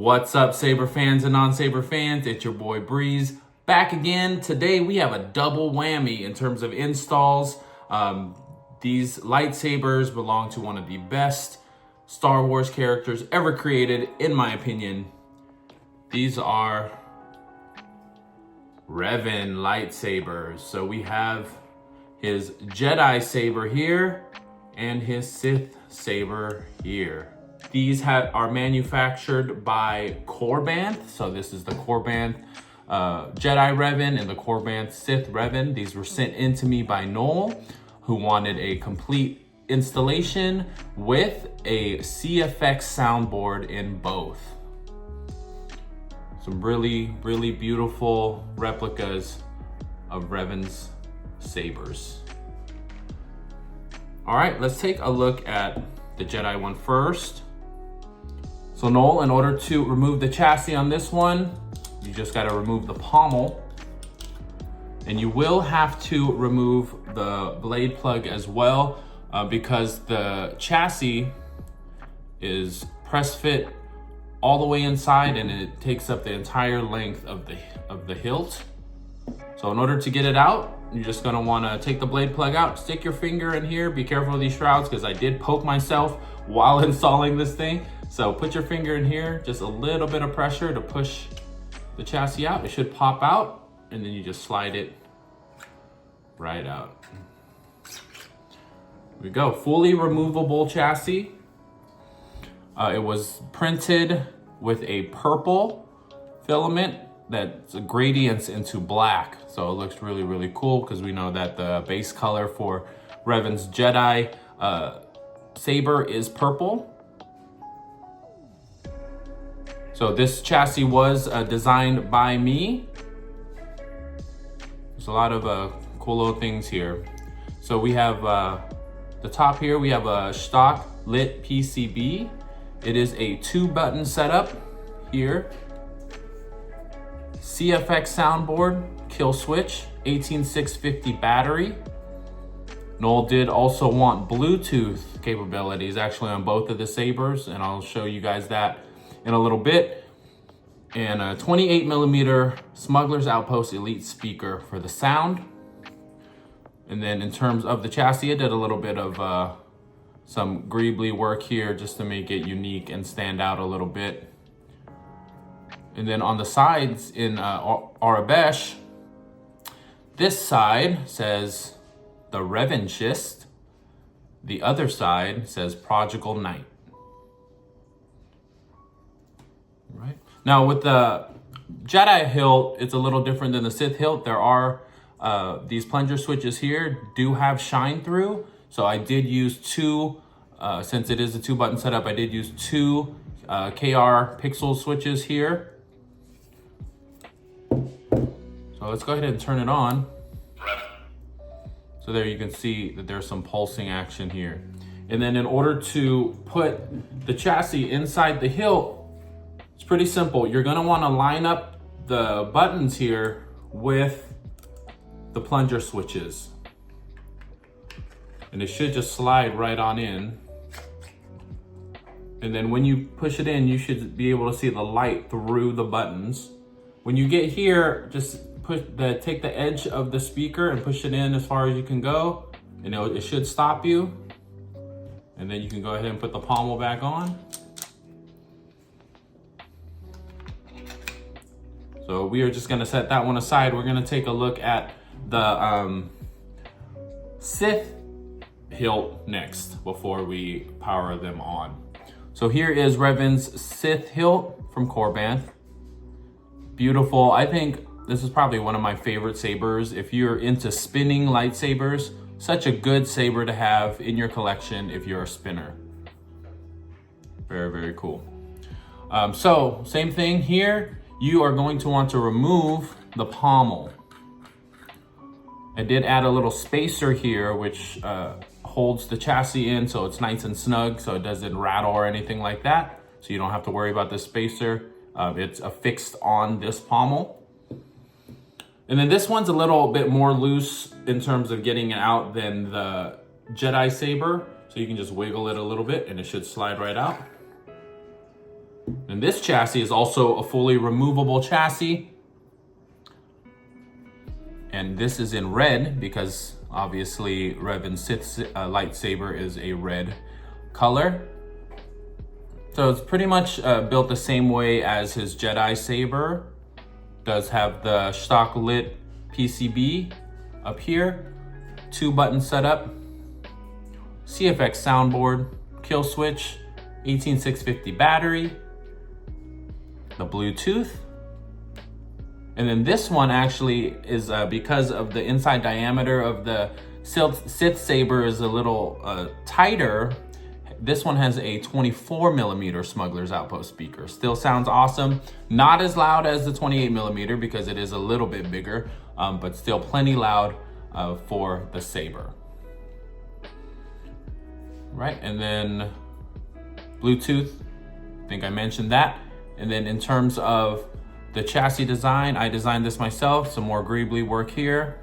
What's up, Saber fans and non-Saber fans? It's your boy Breeze back again. Today we have a double whammy in terms of installs. These lightsabers belong to one of the best Star Wars characters ever created, in my opinion. These are Revan Lightsabers. So we have his Jedi saber here and his Sith saber here. These are manufactured by Korbanth. So this is the Korbanth Jedi Revan and the Korbanth Sith Revan. These were sent in to me by Noel, who wanted a complete installation with a CFX soundboard in both. Some really, really beautiful replicas of Revan's sabers. All right, let's take a look at the Jedi one first. So Noel, in order to remove the chassis on this one, you just gotta remove the pommel. And you will have to remove the blade plug as well because the chassis is press fit all the way inside and it takes up the entire length of the hilt. So in order to get it out, you're just gonna wanna take the blade plug out, stick your finger in here, be careful of these shrouds because I did poke myself while installing this thing. So put your finger in here, just a little bit of pressure to push the chassis out. It should pop out and then you just slide it right out. Here we go, fully removable chassis. It was printed with a purple filament that gradients into black. So it looks really, really cool because we know that the base color for Revan's Jedi saber is purple. So this chassis was designed by me. There's a lot of cool little things here. So we have the top here, we have a Shtok lit PCB. It is a 2-button setup here. CFX soundboard, kill switch, 18650 battery. Noel did also want Bluetooth capabilities actually on both of the sabers, and I'll show you guys that in a little bit. And a 28mm Smuggler's Outpost Elite speaker for the sound. And then in terms of the chassis, I did a little bit of some greebly work here just to make it unique and stand out a little bit. And then on the sides in Arabesh, this side says the Revanchist. The other side says Prodigal Knight. Right. Now with the Jedi hilt, it's a little different than the Sith hilt. There are these plunger switches here do have shine through. So I did use two, since it is a 2-button setup, I did use two Kyberphonic switches here. So let's go ahead and turn it on. So there you can see that there's some pulsing action here. And then in order to put the chassis inside the hilt, it's pretty simple. You're gonna wanna line up the buttons here with the plunger switches. And it should just slide right on in. And then when you push it in, you should be able to see the light through the buttons. When you get here, just take the edge of the speaker and push it in as far as you can go, and it should stop you. And then you can go ahead and put the pommel back on. So we are just gonna set that one aside. We're gonna take a look at the Sith hilt next before we power them on. So here is Revan's Sith hilt from Korbanth. Beautiful. I think this is probably one of my favorite sabers. If you're into spinning lightsabers, such a good saber to have in your collection if you're a spinner. Very, very cool. So same thing here. You are going to want to remove the pommel. I did add a little spacer here, which holds the chassis in so it's nice and snug, so it doesn't rattle or anything like that. So you don't have to worry about the spacer. It's affixed on this pommel. And then this one's a little bit more loose in terms of getting it out than the Jedi saber. So you can just wiggle it a little bit and it should slide right out. And this chassis is also a fully removable chassis. And this is in red because obviously Revan Sith's lightsaber is a red color. So it's pretty much built the same way as his Jedi saber. Does have the Shtok lit PCB up here. 2-button setup. CFX soundboard, kill switch, 18650 battery, the Bluetooth. And then this one actually is because of the inside diameter of the Sith saber is a little tighter. This one has a 24mm Smuggler's Outpost speaker. Still sounds awesome. Not as loud as the 28mm because it is a little bit bigger, but still plenty loud for the saber. Right, and then Bluetooth, I think I mentioned that. And then in terms of the chassis design, I designed this myself, some more greebly work here.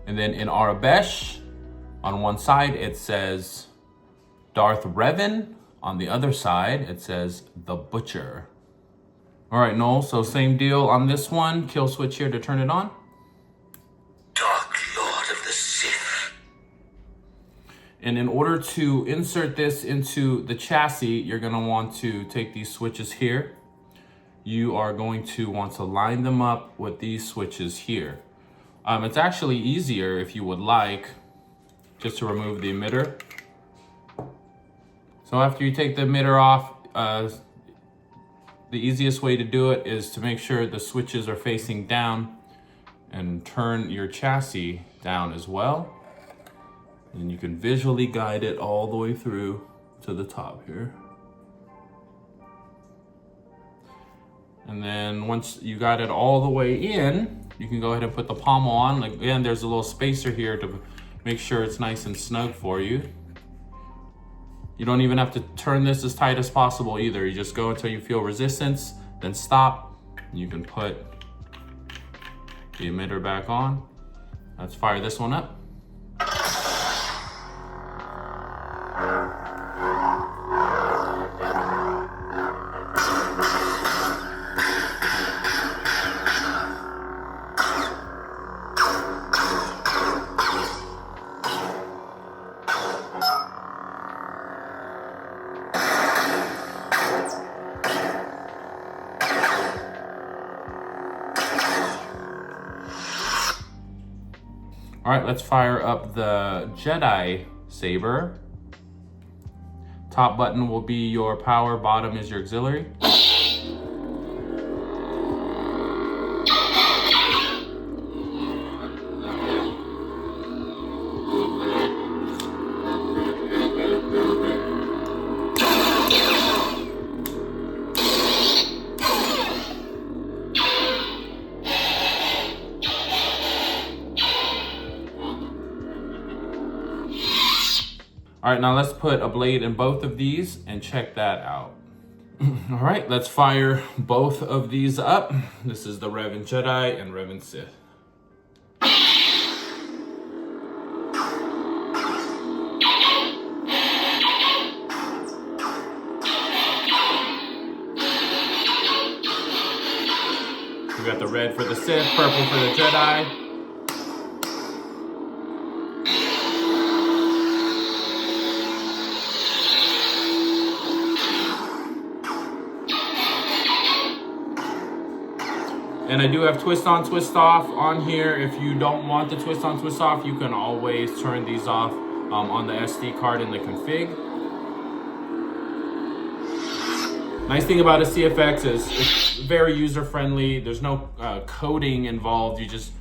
And then in Arabesh, on one side it says Darth Revan, on the other side it says the Butcher. All right, Noel, so same deal on this one, kill switch here to turn it on. And in order to insert this into the chassis, you're gonna want to take these switches here. You are going to want to line them up with these switches here. It's actually easier if you would like, just to remove the emitter. So after you take the emitter off, the easiest way to do it is to make sure the switches are facing down and turn your chassis down as well. And you can visually guide it all the way through to the top here. And then once you got it all the way in, you can go ahead and put the pommel on. Like, again, there's a little spacer here to make sure it's nice and snug for you. You don't even have to turn this as tight as possible either. You just go until you feel resistance, then stop. And you can put the emitter back on. Let's fire this one up. All right, let's fire up the Jedi saber. Top button will be your power, bottom is your auxiliary. All right, now let's put a blade in both of these and check that out. All right, let's fire both of these up. This is the Revan Jedi and Revan Sith. We got the red for the Sith, purple for the Jedi. And I do have twist on, twist off on here. If you don't want the twist on, twist off, you can always turn these off on the SD card in the config. Nice thing about a CFX is it's very user-friendly. There's no coding involved. You just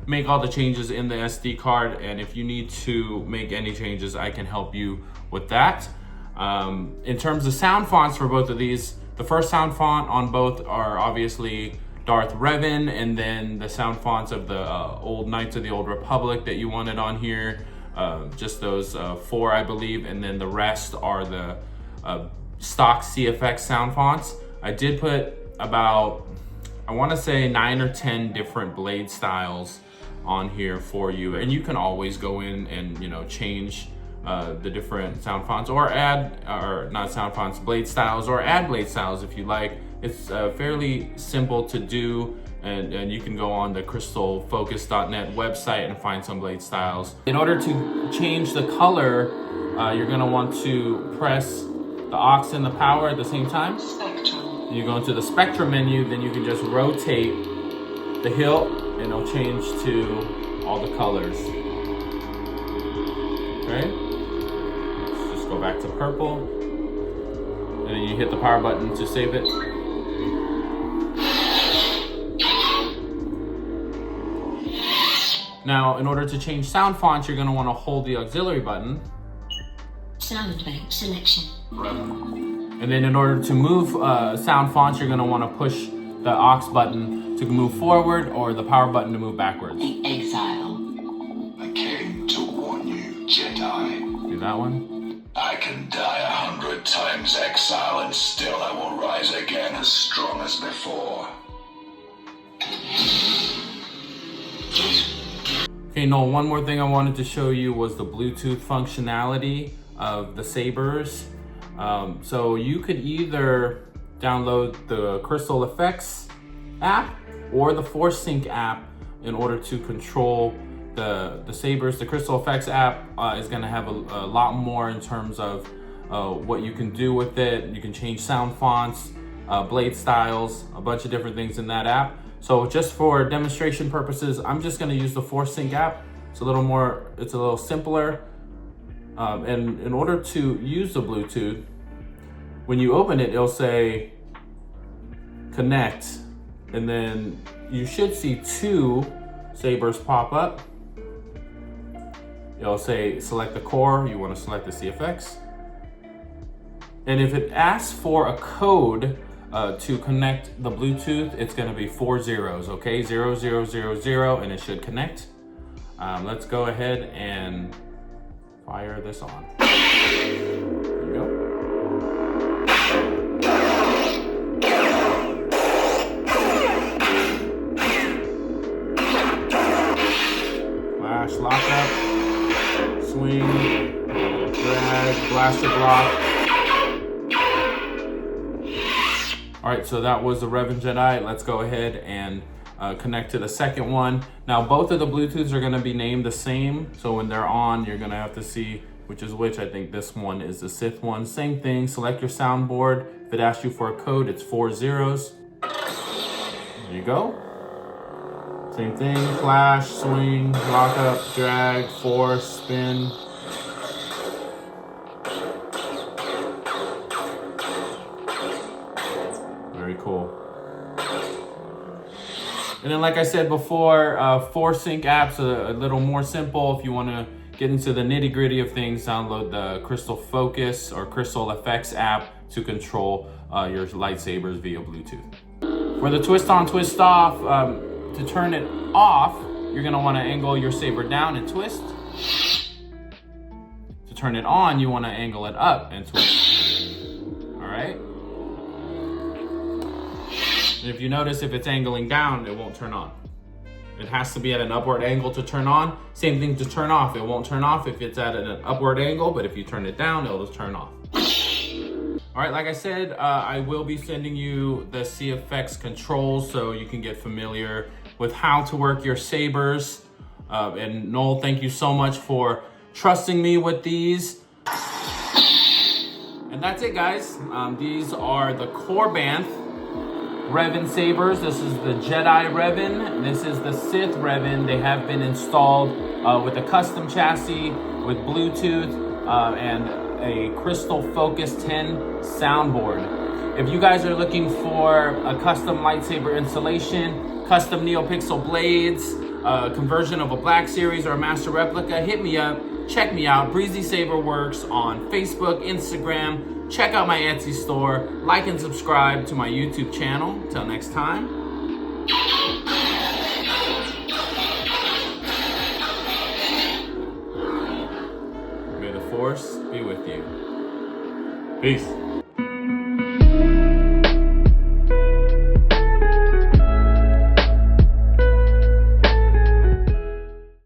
make all the changes in the SD card. And if you need to make any changes, I can help you with that. In terms of sound fonts for both of these, the first sound font on both are obviously Darth Revan, and then the sound fonts of the old Knights of the Old Republic that you wanted on here, just those 4, I believe, and then the rest are the stock CFX sound fonts. I did put about, I want to say 9 or 10 different blade styles on here for you, and you can always go in and change the different sound fonts, or not sound fonts, blade styles, or add blade styles if you like. It's fairly simple to do, and you can go on the crystalfocus.net website and find some blade styles. In order to change the color, you're gonna want to press the aux and the power at the same time. Spectrum. You go into the spectrum menu, then you can just rotate the hilt and it'll change to all the colors. Okay? Let's just go back to purple. And then you hit the power button to save it. Now, in order to change sound fonts, you're going to want to hold the auxiliary button. Sound bank selection. And then in order to move sound fonts, you're going to want to push the aux button to move forward, or the power button to move backwards. Exile. I came to warn you, Jedi. Do that one. I can die 100 times exile, and still I will rise again as strong as before. Okay, Noel, one more thing I wanted to show you was the Bluetooth functionality of the sabers. So you could either download the Crystal FX app or the Force Sync app in order to control the sabers. The Crystal FX app is going to have a lot more in terms of what you can do with it. You can change sound fonts, blade styles, a bunch of different things in that app. So just for demonstration purposes, I'm just going to use the Force Sync app. It's a little simpler. And in order to use the Bluetooth, when you open it, it'll say connect, and then you should see 2 sabers pop up. It'll say select the core, you want to select the CFX. And if it asks for a code to connect the Bluetooth, it's going to be 4 zeros, okay? 0000, and it should connect. Let's go ahead and fire this on. There you go. Flash, lock up, swing, drag, blaster block. All right, so that was the Revan Jedi. Let's go ahead and connect to the second one. Now, both of the Bluetooths are gonna be named the same. So when they're on, you're gonna have to see which is which. I think this one is the Sith one. Same thing, select your soundboard. If it asks you for a code, it's 4 zeros. There you go. Same thing, flash, swing, lock up, drag, force, spin. Very cool. And then, like I said before, Force Sync app's a little more simple. If you want to get into the nitty gritty of things, download the Crystal Focus or Crystal FX app to control your lightsabers via Bluetooth. For the twist on, twist off, to turn it off, you're going to want to angle your saber down and twist. To turn it on, you want to angle it up and twist. All right? And if you notice, if it's angling down, it won't turn on. It has to be at an upward angle to turn on. Same thing to turn off. It won't turn off if it's at an upward angle, but if you turn it down, it'll just turn off. All right, like I said, I will be sending you the CFX controls so you can get familiar with how to work your sabers. And Noel, thank you so much for trusting me with these. And that's it, guys. These are the Korbanth Revan sabers. This is the Jedi Revan. This is the Sith Revan. They have been installed with a custom chassis with Bluetooth and a Crystal Focus 10 soundboard. If you guys are looking for a custom lightsaber installation, custom Neopixel blades, conversion of a Black Series or a Master Replica, hit me up. Check me out. Breezy Saber Works on Facebook, Instagram. Check out my Etsy store. Like and subscribe to my YouTube channel. Till next time. May the Force be with you. Peace.